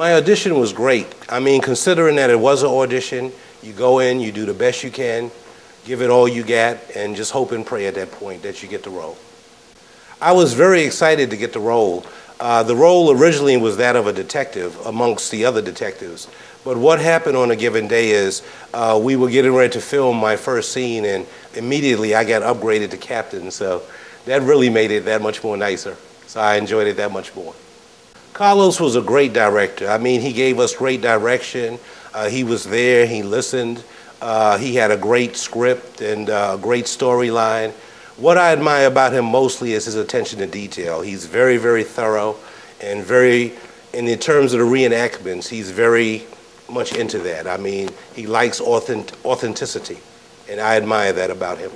My audition was great. I mean, considering that it was an audition, you go in, you do the best you can, give it all you got, and just hope and pray at that point that you get the role. I was very excited to get the role. The role originally was that of a detective amongst the other detectives. But what happened on a given day is we were getting ready to film my first scene, and immediately I got upgraded to captain, so that really made it that much more nicer. So I enjoyed it that much more. Carlos was a great director. I mean, he gave us great direction. He was there, he listened. He had a great script and a great storyline. What I admire about him mostly is his attention to detail. He's very, very thorough and in terms of the reenactments, he's very much into that. I mean, he likes authenticity, and I admire that about him.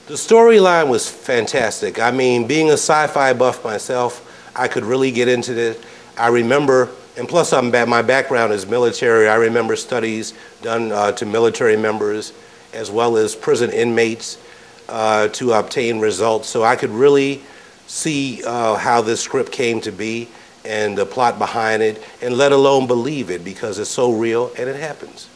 The storyline was fantastic. I mean, being a sci-fi buff myself, I could really get into this. I remember, and plus my background is military, I remember studies done to military members as well as prison inmates to obtain results. So I could really see how this script came to be and the plot behind it, and let alone believe it because it's so real and it happens.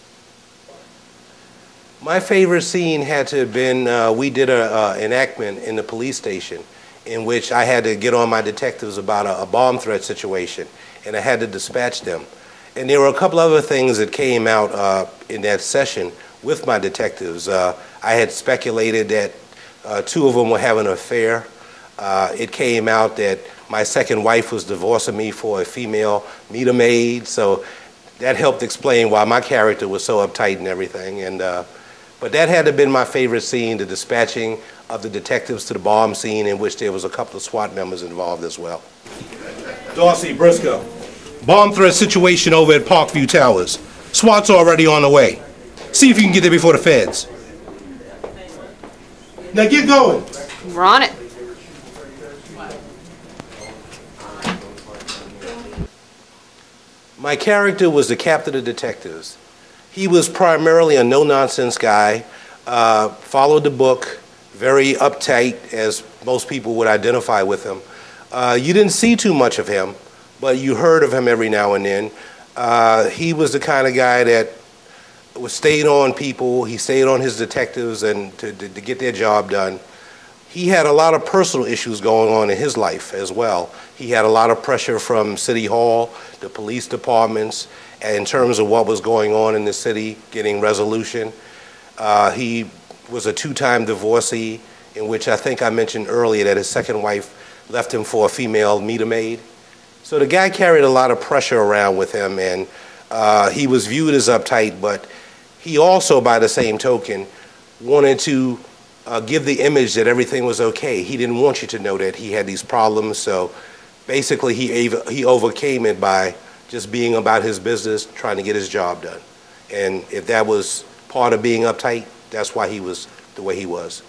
My favorite scene had to have been, we did an enactment in the police station in which I had to get on my detectives about a bomb threat situation, and I had to dispatch them. And there were a couple other things that came out in that session with my detectives. I had speculated that two of them were having an affair. It came out that my second wife was divorcing me for a female meter maid, so that helped explain why my character was so uptight and everything. And but that had to have been my favorite scene, the dispatching of the detectives to the bomb scene, in which there was a couple of SWAT members involved as well. Dawson, Briscoe, bomb threat situation over at Parkview Towers. SWAT's already on the way. See if you can get there before the feds. Now get going. We're on it. My character was the captain of detectives. He was primarily a no-nonsense guy, followed the book, very uptight, as most people would identify with him. You didn't see too much of him, but you heard of him every now and then. He was the kind of guy that stayed on people, he stayed on his detectives and to get their job done. He had a lot of personal issues going on in his life as well. He had a lot of pressure from City Hall, the police departments, in terms of what was going on in the city, getting resolution. He was a two-time divorcee, in which I think I mentioned earlier that his second wife left him for a female meter maid. So the guy carried a lot of pressure around with him, and he was viewed as uptight, but he also, by the same token, wanted to give the image that everything was okay. He didn't want you to know that he had these problems, so basically he overcame it by just being about his business, trying to get his job done. And if that was part of being uptight, that's why he was the way he was.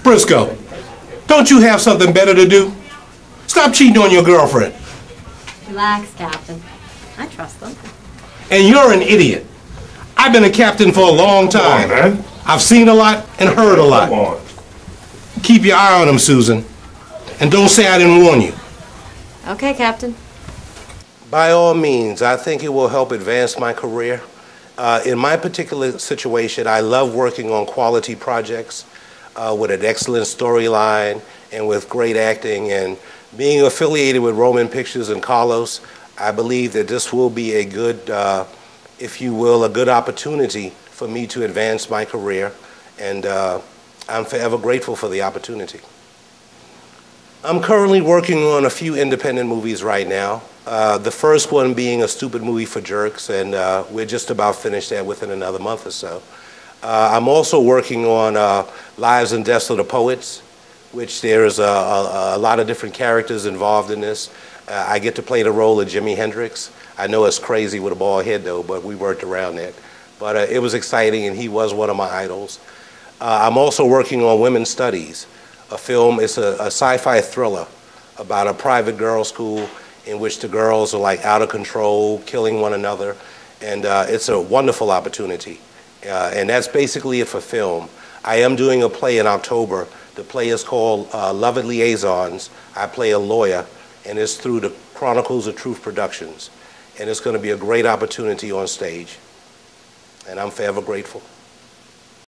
Briscoe, don't you have something better to do? Stop cheating on your girlfriend. Relax, Captain. I trust them. And you're an idiot. I've been a captain for a long time. Come on, man. I've seen a lot and heard a lot. Come on. Keep your eye on him, Susan. And don't say I didn't warn you. Okay, Captain. By all means, I think it will help advance my career. In my particular situation, I love working on quality projects with an excellent storyline and with great acting. And being affiliated with Roman Pictures and Carlos, I believe that this will be a good, if you will, a good opportunity for me to advance my career. And I'm forever grateful for the opportunity. I'm currently working on a few independent movies right now. The first one being a stupid movie for jerks, and we're just about finished that within another month or so. I'm also working on Lives and Deaths of the Poets, which there's a lot of different characters involved in this. I get to play the role of Jimi Hendrix. I know it's crazy with a bald head though, but we worked around that. But it was exciting, and he was one of my idols. I'm also working on Women's Studies, a film. It's a sci-fi thriller about a private girls' school in which the girls are like out of control, killing one another, and it's a wonderful opportunity. And that's basically it for film. I am doing a play in October. The play is called Love at Liaisons. I play a lawyer, and it's through the Chronicles of Truth Productions. And it's going to be a great opportunity on stage. And I'm forever grateful.